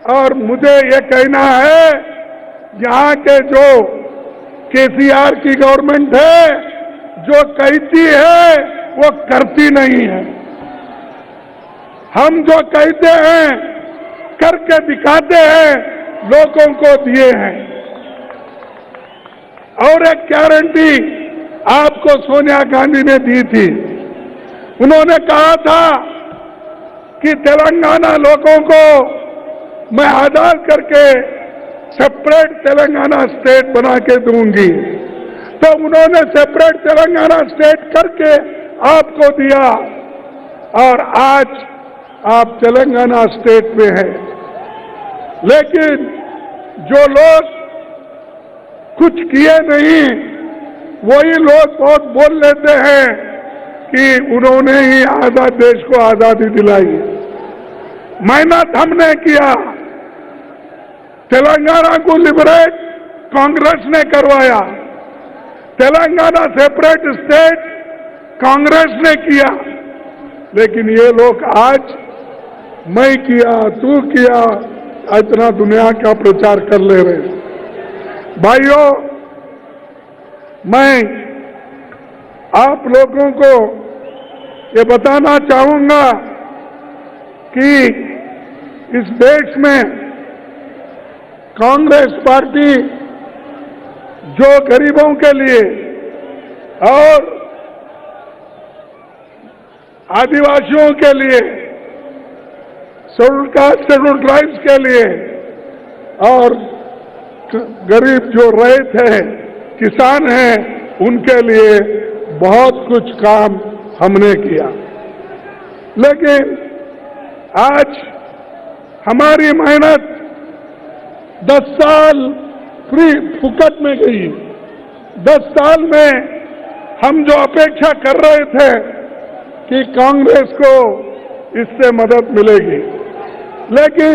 और मुझे ये कहना है, यहाँ के जो केसीआर की गवर्नमेंट है, जो कहती है वो करती नहीं है। हम जो कहते हैं करके दिखाते हैं, लोगों को दिए हैं। और एक गारंटी आपको सोनिया गांधी ने दी थी। उन्होंने कहा था कि तेलंगाना लोगों को मैं आजाद करके सेपरेट तेलंगाना स्टेट बना के दूंगी। तो उन्होंने सेपरेट तेलंगाना स्टेट करके आपको दिया और आज आप तेलंगाना स्टेट में हैं। लेकिन जो लोग कुछ किए नहीं, वही लोग बहुत बोल लेते हैं कि उन्होंने ही आजाद देश को आजादी दिलाई। मेहनत हमने किया, तेलंगाना को लिबरेट कांग्रेस ने करवाया, तेलंगाना सेपरेट स्टेट कांग्रेस ने किया। लेकिन ये लोग आज मैं किया, तू किया, इतना दुनिया का प्रचार कर ले रहे। भाइयों, मैं आप लोगों को ये बताना चाहूंगा कि इस देश में कांग्रेस पार्टी जो गरीबों के लिए और आदिवासियों के लिए, शेड्यूल कास्ट शेड्यूल ट्राइब्स के लिए और गरीब जो रैयत है, किसान हैं, उनके लिए बहुत कुछ काम हमने किया। लेकिन आज हमारी मेहनत 10 साल फ्री फुकट में गई। 10 साल में हम जो अपेक्षा कर रहे थे कि कांग्रेस को इससे मदद मिलेगी, लेकिन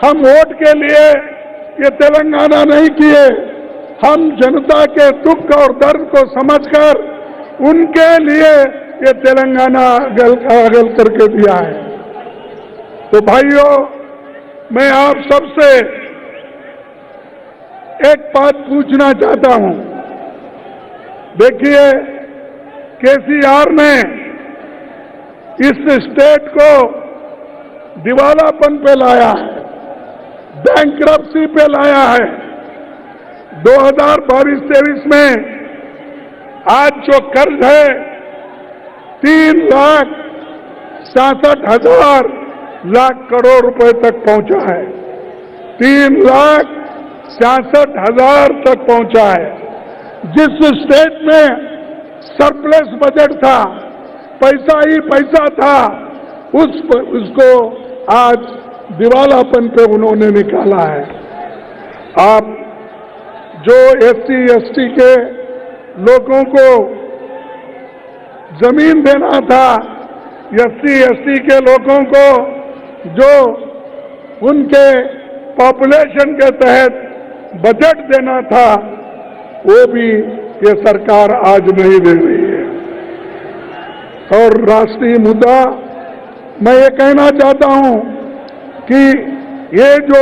हम वोट के लिए ये तेलंगाना नहीं किए। हम जनता के दुख और दर्द को समझकर उनके लिए ये तेलंगाना अगल करके दिया है। तो भाइयों, मैं आप सबसे एक बात पूछना चाहता हूं। देखिए, केसीआर ने इस स्टेट को दिवालापन पे लाया है, बैंकरप्सी पे लाया है। 2022-23 में आज जो कर्ज है 3,67,000 करोड़ रुपए तक पहुंचा है। 3,66,000 तक पहुंचा है। जिस स्टेट में सरप्लस बजट था, पैसा ही पैसा था, उसको आज दिवालापन पे उन्होंने निकाला है। आप जो SC/ST के लोगों को जमीन देना था, SC/ST के लोगों को जो उनके पॉपुलेशन के तहत बजट देना था, वो भी ये सरकार आज नहीं दे रही है। और राष्ट्रीय मुद्दा मैं ये कहना चाहता हूं कि ये जो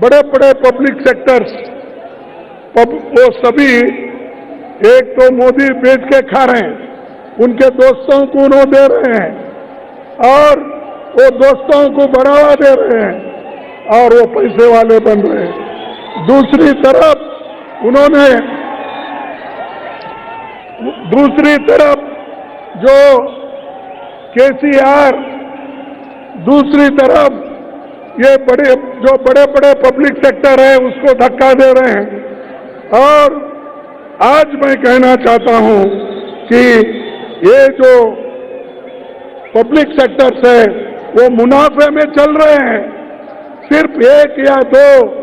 बड़े बड़े पब्लिक सेक्टर्स, वो सभी एक तो मोदी बेच के खा रहे हैं, उनके दोस्तों को उन्होंने दे रहे हैं और वो दोस्तों को बढ़ावा दे रहे हैं और वो पैसे वाले बन रहे हैं। दूसरी तरफ जो केसीआर, दूसरी तरफ ये जो बड़े बड़े पब्लिक सेक्टर है, उसको धक्का दे रहे हैं। और आज मैं कहना चाहता हूं कि ये जो पब्लिक सेक्टर्स है, वो मुनाफे में चल रहे हैं, सिर्फ 1 या 2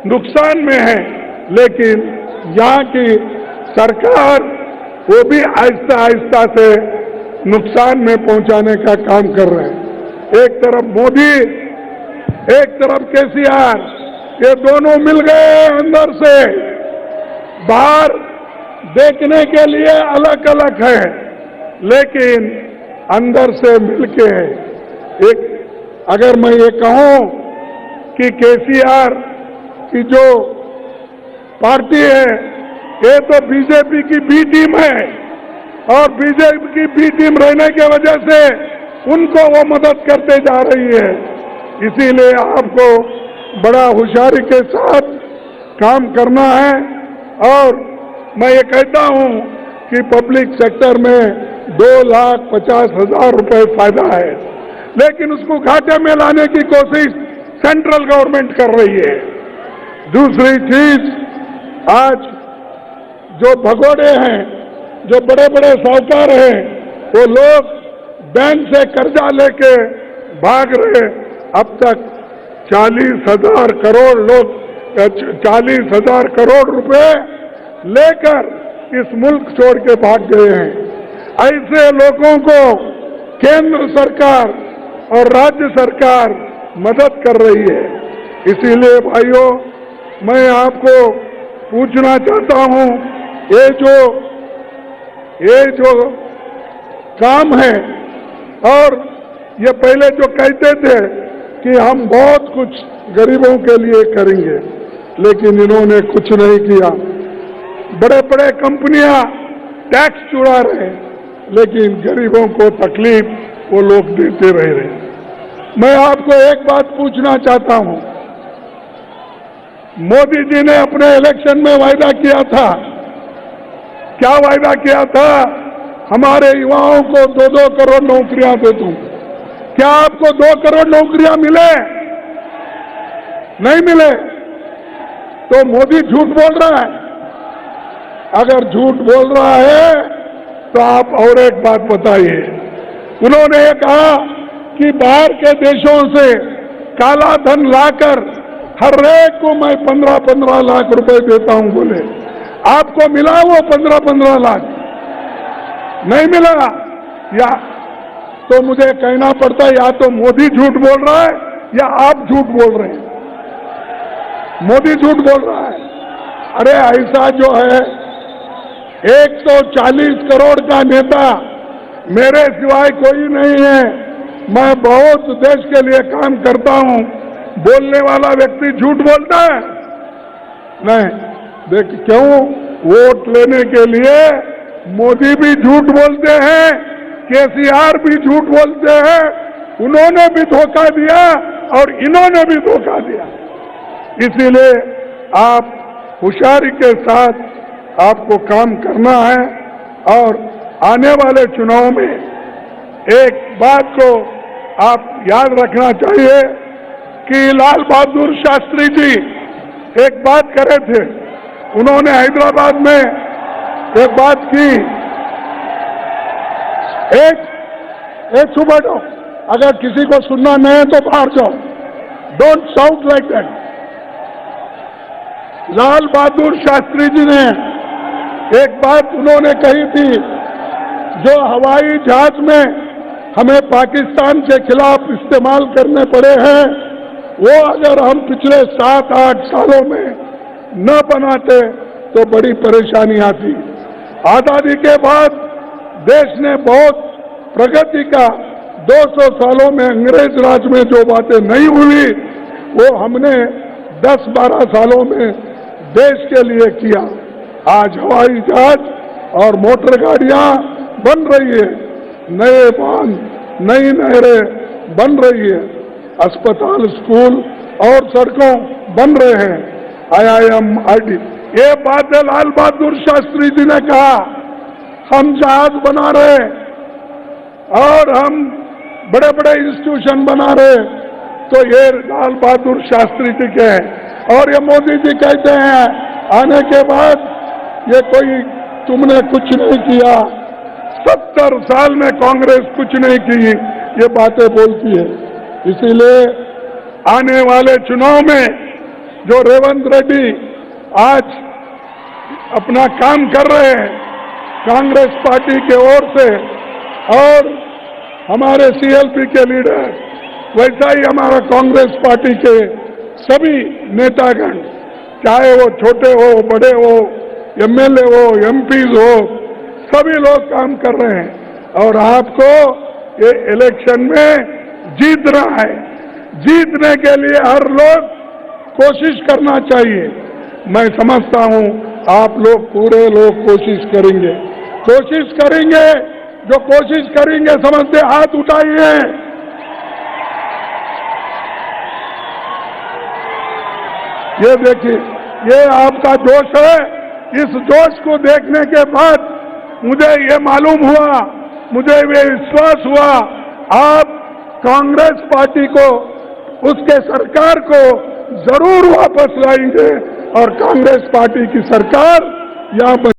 नुकसान में है। लेकिन यहाँ की सरकार वो भी आहिस्ता आहिस्ता से नुकसान में पहुंचाने का काम कर रहे हैं। एक तरफ मोदी, एक तरफ केसीआर, ये दोनों मिल गए अंदर से। बाहर देखने के लिए अलग अलग है, लेकिन अंदर से मिलके एक अगर मैं ये कहूं कि केसीआर की जो पार्टी है ये तो बीजेपी की बी टीम है और बीजेपी की बी टीम रहने की वजह से उनको वो मदद करते जा रही है। इसीलिए आपको बड़ा होशियारी के साथ काम करना है और मैं ये कहता हूं कि पब्लिक सेक्टर में 2,50,000 रुपए फायदा है, लेकिन उसको घाटे में लाने की कोशिश सेंट्रल गवर्नमेंट कर रही है। दूसरी चीज, आज जो भगोड़े हैं, जो बड़े बड़े साहूकार हैं, वो लोग बैंक से कर्जा लेके भाग रहे। अब तक 40,000 करोड़ लोग 40,000 करोड़ रुपए लेकर इस मुल्क छोड़ के भाग गए हैं। ऐसे लोगों को केंद्र सरकार और राज्य सरकार मदद कर रही है। इसीलिए भाइयों, मैं आपको पूछना चाहता हूं, ये जो काम है और ये पहले जो कहते थे कि हम बहुत कुछ गरीबों के लिए करेंगे, लेकिन इन्होंने कुछ नहीं किया। बड़े बड़े कंपनियां टैक्स चुरा रहे, लेकिन गरीबों को तकलीफ वो लोग देते रह रहे। मैं आपको एक बात पूछना चाहता हूं, मोदी जी ने अपने इलेक्शन में वायदा किया था, क्या वायदा किया था? हमारे युवाओं को 2-2 करोड़ नौकरियां दे दूं। क्या आपको 2 करोड़ नौकरियां मिले? नहीं मिले। तो मोदी झूठ बोल रहा है। अगर झूठ बोल रहा है तो आप और एक बात बताइए। उन्होंने ये कहा कि बाहर के देशों से काला धन लाकर हर एक को मैं 15-15 लाख रुपए देता हूं बोले। आपको मिला वो 15-15 लाख? नहीं मिला। या तो मुझे कहना पड़ता है, या तो मोदी झूठ बोल रहा है या आप झूठ बोल रहे हैं। मोदी झूठ बोल रहा है। अरे ऐसा जो है 140 करोड़ का नेता मेरे सिवाय कोई नहीं है। मैं बहुत देश के लिए काम करता हूं। बोलने वाला व्यक्ति झूठ बोलता है? नहीं। देख क्यों? वोट लेने के लिए मोदी भी झूठ बोलते हैं, केसीआर भी झूठ बोलते हैं। उन्होंने भी धोखा दिया और इन्होंने भी धोखा दिया। इसीलिए आप होशियारी के साथ आपको काम करना है और आने वाले चुनाव में एक बात को आप याद रखना चाहिए कि लाल बहादुर शास्त्री जी एक बात करे थे। उन्होंने हैदराबाद में एक बात की, एक सुबह दो, अगर किसी को सुनना नहीं है तो बाहर जाओ। Don't sound like that. Lal Bahadur Shastri ji ने एक बात उन्होंने कही थी, जो हवाई जहाज में हमें पाकिस्तान के खिलाफ इस्तेमाल करने पड़े हैं, वो अगर हम पिछले 7-8 सालों में न बनाते तो बड़ी परेशानी आती। आजादी के बाद देश ने बहुत प्रगति का 200 सालों में अंग्रेज राज में जो बातें नहीं हुई वो हमने 10-12 सालों में देश के लिए किया। आज हवाई जहाज और मोटर गाड़ियां बन रही है, नए बांध, नई नहरें बन रही है, अस्पताल, स्कूल और सड़कों बन रहे हैं, IIM, IT। ये बातें लाल बहादुर शास्त्री जी ने कहा। हम जहाज बना रहे और हम बड़े बड़े इंस्टीट्यूशन बना रहे, तो ये लाल बहादुर शास्त्री जी के हैं। और ये मोदी जी कहते हैं आने के बाद ये कोई तुमने कुछ नहीं किया, 70 साल में कांग्रेस कुछ नहीं की, ये बातें बोलती है। इसीलिए आने वाले चुनाव में जो रेवंत रेड्डी आज अपना काम कर रहे हैं कांग्रेस पार्टी के ओर से, और हमारे CLP के लीडर, वैसा ही हमारा कांग्रेस पार्टी के सभी नेतागण, चाहे वो छोटे हो, बड़े हो, MLA हो, MPs हो, सभी लोग काम कर रहे हैं और आपको ये इलेक्शन में जीतना है। जीतने के लिए हर लोग कोशिश करना चाहिए। मैं समझता हूं आप लोग पूरे लोग कोशिश करेंगे। जो कोशिश करेंगे समझते हाथ उठाइए। ये देखिए, ये आपका जोश है। इस जोश को देखने के बाद मुझे ये मालूम हुआ, मुझे ये विश्वास हुआ, आप कांग्रेस पार्टी को, उसके सरकार को जरूर वापस लाएंगे और कांग्रेस पार्टी की सरकार यहाँ पर